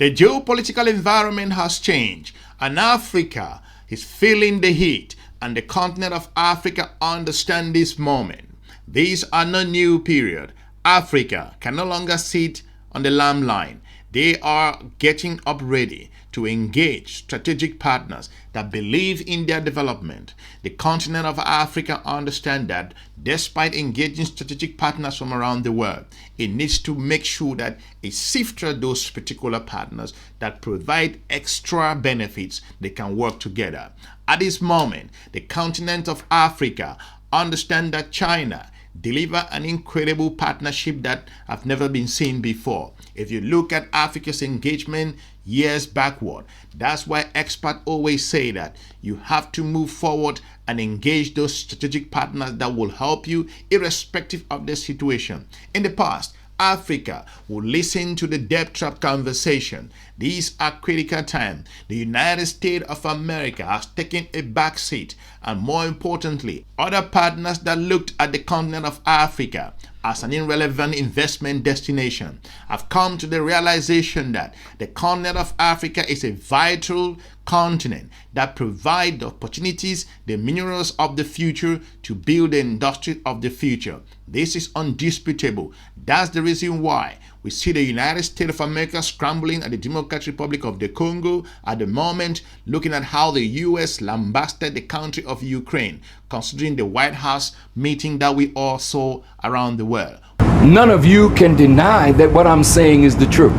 The geopolitical environment has changed, and Africa is feeling the heat, and the continent of Africa understands this moment. These are no new period. Africa can no longer sit on the limelight. They are getting up ready to engage strategic partners that believe in their development. The continent of Africa understands that despite engaging strategic partners from around the world, it needs to make sure that it sifts through those particular partners that provide extra benefits. They can work together. At this moment, the continent of Africa understands that China deliver an incredible partnership that have never been seen before. If you look at Africa's engagement years backward, that's why experts always say that you have to move forward and engage those strategic partners that will help you irrespective of the situation. In the past, Africa will listen to the debt trap conversation. These are critical times. The United States of America has taken a back seat, and more importantly, other partners that looked at the continent of Africa as an irrelevant investment destination have come to the realization that the continent of Africa is a vital continent that provides the opportunities, the minerals of the future to build the industry of the future. This is undisputable. That's the reason why we see the United States of America scrambling at the Democratic Republic of the Congo at the moment, looking at how the U.S. lambasted the country of Ukraine, considering the White House meeting that we all saw around the world. None of you can deny that what I'm saying is the truth.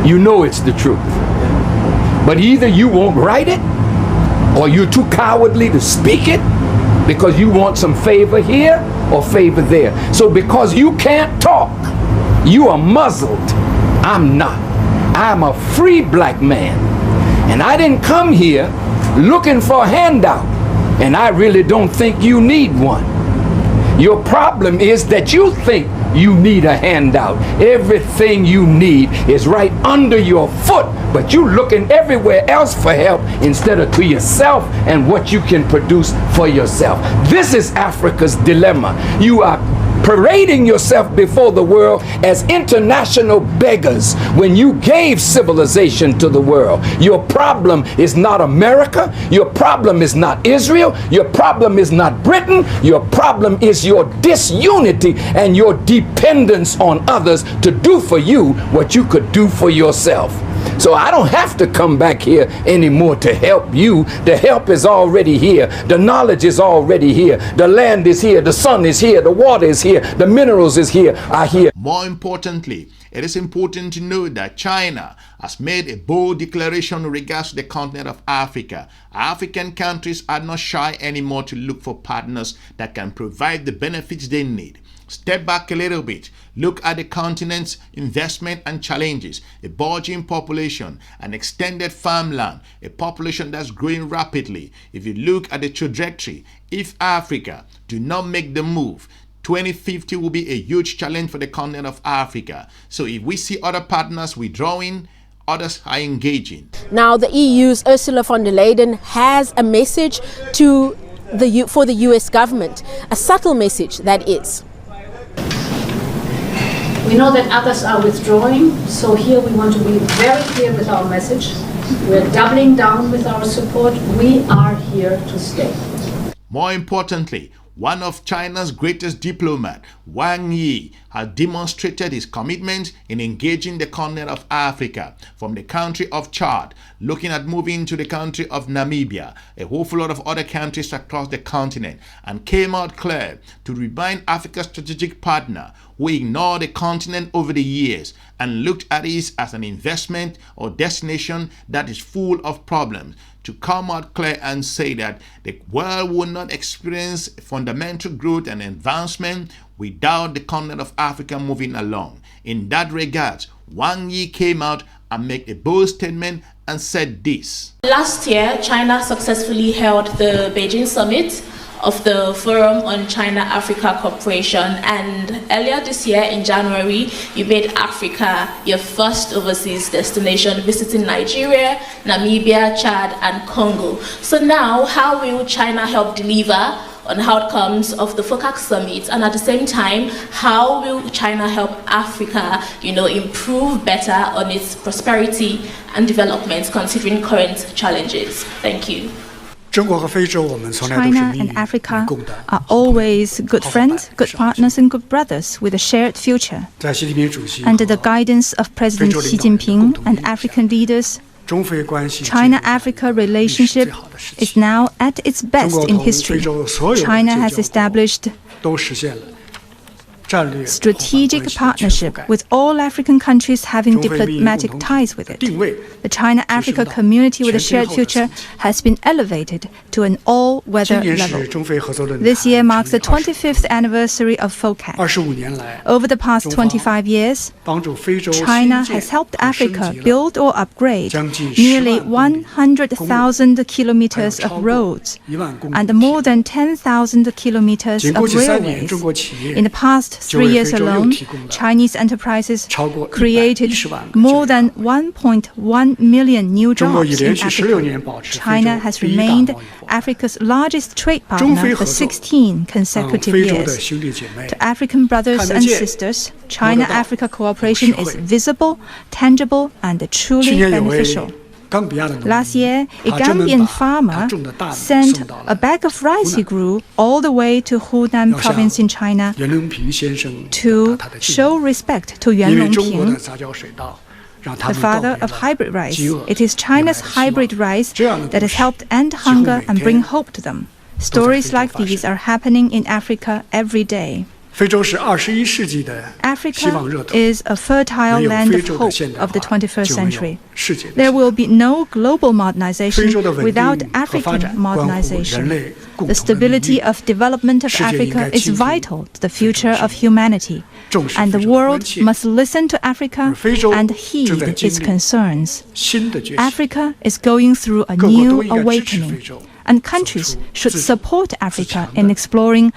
You know it's the truth. But either you won't write it, or you're too cowardly to speak it because you want some favor here or favor there. So because you can't talk, you are muzzled. I'm not. I'm a free black man. And I didn't come here looking for a handout. And I really don't think you need one. Your problem is that you think you need a handout. Everything you need is right under your foot, but you looking everywhere else for help instead of to yourself and what you can produce for yourself. This is Africa's dilemma. You are parading yourself before the world as international beggars when you gave civilization to the world. Your problem is not America. Your problem is not Israel. Your problem is not Britain. Your problem is your disunity and your dependence on others to do for you what you could do for yourself. So I don't have to come back here anymore to help you. The help is already here. The knowledge is already here. The land is here. The sun is here. The water is here. The minerals are here. More importantly, it is important to know that China has made a bold declaration in regards to the continent of Africa. African countries are not shy anymore to look for partners that can provide the benefits they need. Step back a little bit. Look at the continent's investment and challenges. A burgeoning population, an extended farmland, a population that's growing rapidly. If you look at the trajectory, if Africa do not make the move, 2050 will be a huge challenge for the continent of Africa. So if we see other partners withdrawing, others are engaging. Now the EU's Ursula von der Leyen has a message for the US government, a subtle message that is. We know that others are withdrawing, so here we want to be very clear with our message. We're doubling down with our support. We are here to stay. More importantly, one of China's greatest diplomats, Wang Yi, has demonstrated his commitment in engaging the continent of Africa, from the country of Chad, looking at moving to the country of Namibia, a whole lot of other countries across the continent, and came out clear to remind Africa's strategic partner who ignored the continent over the years and looked at it as an investment or destination that is full of problems, to come out clear and say that the world will not experience fundamental growth and advancement without the continent of Africa moving along. In that regard, Wang Yi came out and made a bold statement and said this. Last year, China successfully held the Beijing summit of the Forum on China-Africa Cooperation, and earlier this year in January you made Africa your first overseas destination, visiting Nigeria, Namibia, Chad and Congo. So now, how will China help deliver on outcomes of the FOCAC summit, and at the same time, how will China help Africa, improve better on its prosperity and development considering current challenges? Thank you. China and Africa are always good friends, good partners, and good brothers with a shared future. Under the guidance of President Xi Jinping and African leaders, China-Africa relationship is now at its best in history. China has established strategic partnership with all African countries having diplomatic ties with it. The China-Africa community with a shared future has been elevated to an all-weather level. This year marks the 25th anniversary of FOCAC. Over the past 25 years, China has helped Africa build or upgrade nearly 100,000 kilometers of roads and more than 10,000 kilometers of railways. In the past 3 years alone, Chinese enterprises created more than 1.1 million new jobs in Africa. China has remained Africa's largest trade partner for 16 consecutive years. To African brothers and sisters, China-Africa cooperation is visible, tangible, and truly beneficial. Last year, a Gambian farmer sent a bag of rice he grew all the way to Hunan province in China to show respect to Yuan Longping, the father of hybrid rice. It is China's hybrid rice that has helped end hunger and bring hope to them. Stories like these are happening in Africa every day. Africa is a fertile land of hope of the 21st century. There will be no global modernization without African modernization. The stability of development of Africa is vital to the future of humanity, and the world must listen to Africa and heed its concerns. Africa is going through a new awakening, and countries should support Africa in exploring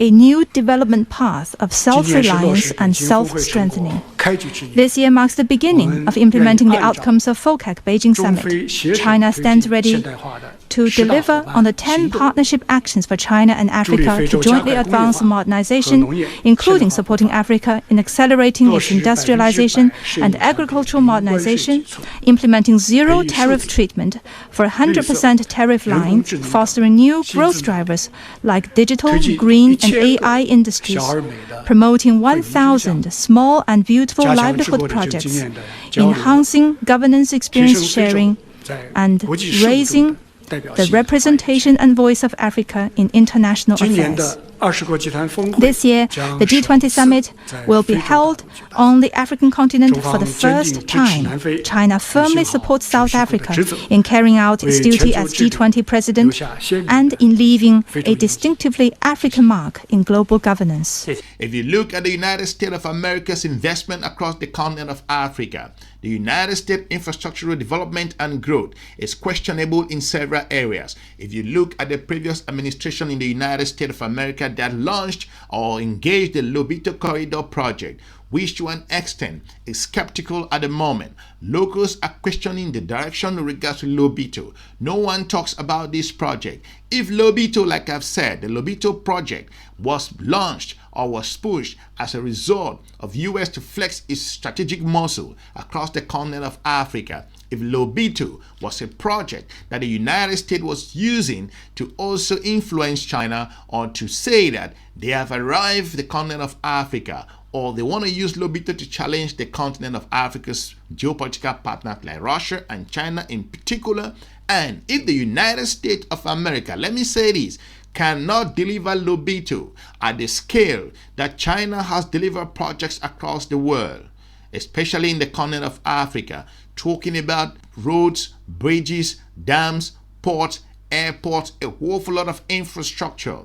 a new development path of self-reliance and self-strengthening. This year marks the beginning of implementing the outcomes of FOCAC Beijing Summit. China stands ready to deliver on the 10 partnership actions for China and Africa to jointly advance modernization, including supporting Africa in accelerating its industrialization and agricultural modernization, implementing zero tariff treatment for 100% tariff line, fostering new growth drivers like digital, green, and AI industries, promoting 1,000 small and beautiful livelihood projects, enhancing governance experience sharing, and raising the representation and voice of Africa in international affairs. This year, the G20 summit will be held on the African continent for the first time. China firmly supports South Africa in carrying out its duty as G20 president and in leaving a distinctively African mark in global governance. If you look at the United States of America's investment across the continent of Africa, the United States infrastructural development and growth is questionable in several areas. If you look at the previous administration in the United States of America that launched or engaged the Lobito Corridor project, which to an extent is skeptical at the moment. Locals are questioning the direction in regards to Lobito. No one talks about this project. If Lobito, like I've said, the Lobito project was launched or was pushed as a result of US to flex its strategic muscle across the continent of Africa, if Lobito was a project that the United States was using to also influence China or to say that they have arrived the continent of Africa, or they want to use Lobito to challenge the continent of Africa's geopolitical partners like Russia and China in particular, and if the United States of America, let me say this, cannot deliver Lobito at the scale that China has delivered projects across the world, especially in the continent of Africa, talking about roads, bridges, dams, ports, airports, a whole lot of infrastructure.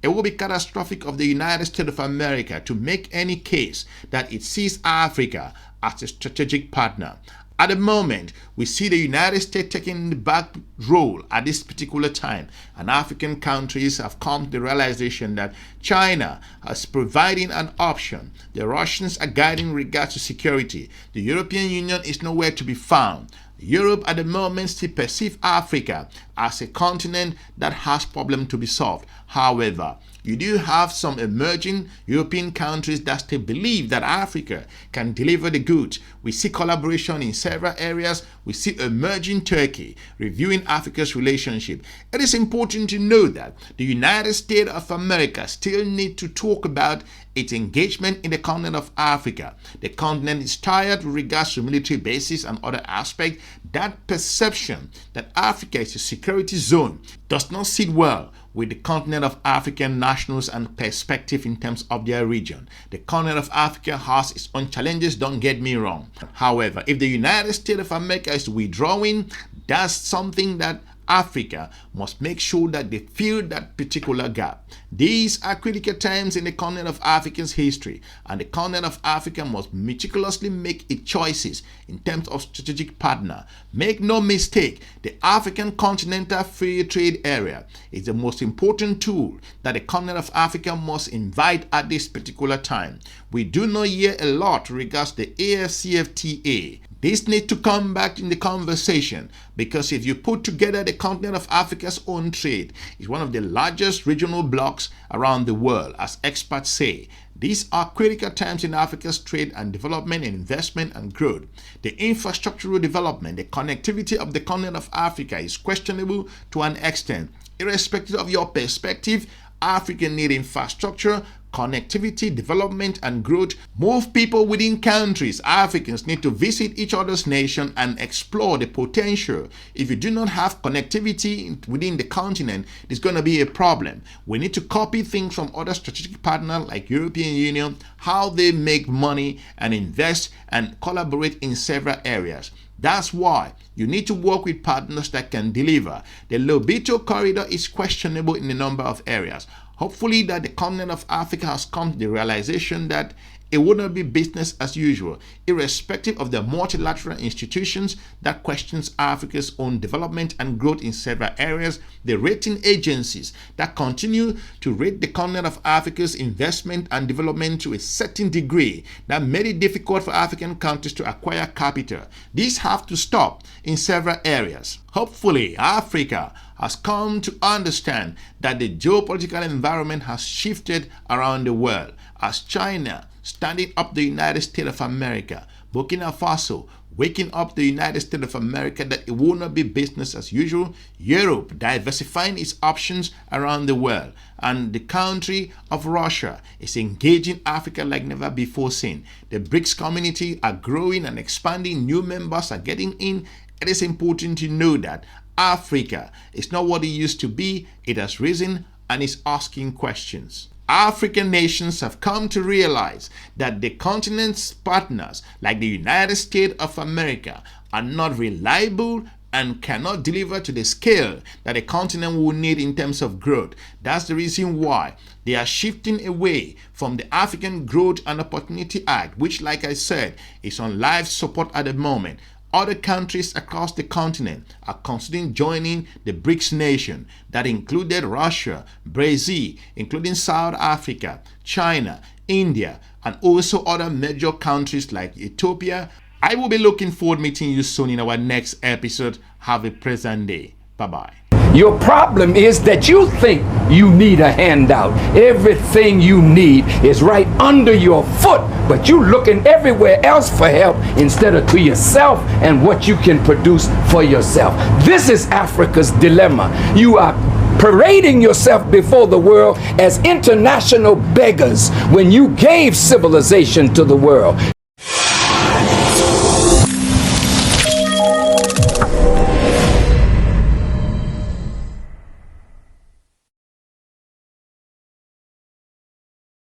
It will be catastrophic of the United States of America to make any case that it sees Africa as a strategic partner. At the moment, we see the United States taking the back role at this particular time, and African countries have come to the realization that China is providing an option. The Russians are guiding in regards to security. The European Union is nowhere to be found. Europe at the moment still perceives Africa as a continent that has problems to be solved. However, you do have some emerging European countries that still believe that Africa can deliver the goods. We see collaboration in several areas. We see emerging Turkey reviewing Africa's relationship. It is important to know that the United States of America still need to talk about its engagement in the continent of Africa. The continent is tired with regards to military bases and other aspects. That perception that Africa is a security zone does not sit well with the continent of African nationals and perspective in terms of their region. The continent of Africa has its own challenges, don't get me wrong. However, if the United States of America is withdrawing, that's something that Africa must make sure that they fill that particular gap. These are critical times in the continent of Africa's history, and the continent of Africa must meticulously make its choices in terms of strategic partner. Make no mistake, the African Continental Free Trade Area is the most important tool that the continent of Africa must invite at this particular time. We do not hear a lot regards the AFCFTA. This needs to come back in the conversation, because if you put together the continent of Africa's own trade, it's one of the largest regional blocks around the world, as experts say. These are critical times in Africa's trade and development and investment and growth. The infrastructural development, the connectivity of the continent of Africa is questionable to an extent. Irrespective of your perspective, Africa needs infrastructure, connectivity, development, and growth. Move people within countries. Africans need to visit each other's nation and explore the potential. If you do not have connectivity within the continent, it's going to be a problem. We need to copy things from other strategic partners like European Union, how they make money and invest and collaborate in several areas. That's why you need to work with partners that can deliver. The Lobito corridor is questionable in a number of areas. Hopefully that the continent of Africa has come to the realization that it would not be business as usual, irrespective of the multilateral institutions that questions Africa's own development and growth in several areas, the rating agencies that continue to rate the continent of Africa's investment and development to a certain degree that made it difficult for African countries to acquire capital. These have to stop in several areas. Hopefully, Africa has come to understand that the geopolitical environment has shifted around the world, as China standing up the United States of America, Burkina Faso waking up the United States of America that it will not be business as usual, Europe diversifying its options around the world, and the country of Russia is engaging Africa like never before seen. The BRICS community are growing and expanding, new members are getting in. It is important to know that Africa is not what it used to be. It has risen and is asking questions. African nations have come to realize that the continent's partners, like the United States of America, are not reliable and cannot deliver to the scale that the continent will need in terms of growth. That's the reason why they are shifting away from the African Growth and Opportunity Act, which, like I said, is on life support at the moment. Other countries across the continent are considering joining the BRICS nation that included Russia, Brazil, including South Africa, China, India, and also other major countries like Ethiopia. I will be looking forward to meeting you soon in our next episode. Have a pleasant day. Bye-bye. Your problem is that you think you need a handout. Everything you need is right under your foot, but you're looking everywhere else for help instead of to yourself and what you can produce for yourself. This is Africa's dilemma. You are parading yourself before the world as international beggars when you gave civilization to the world.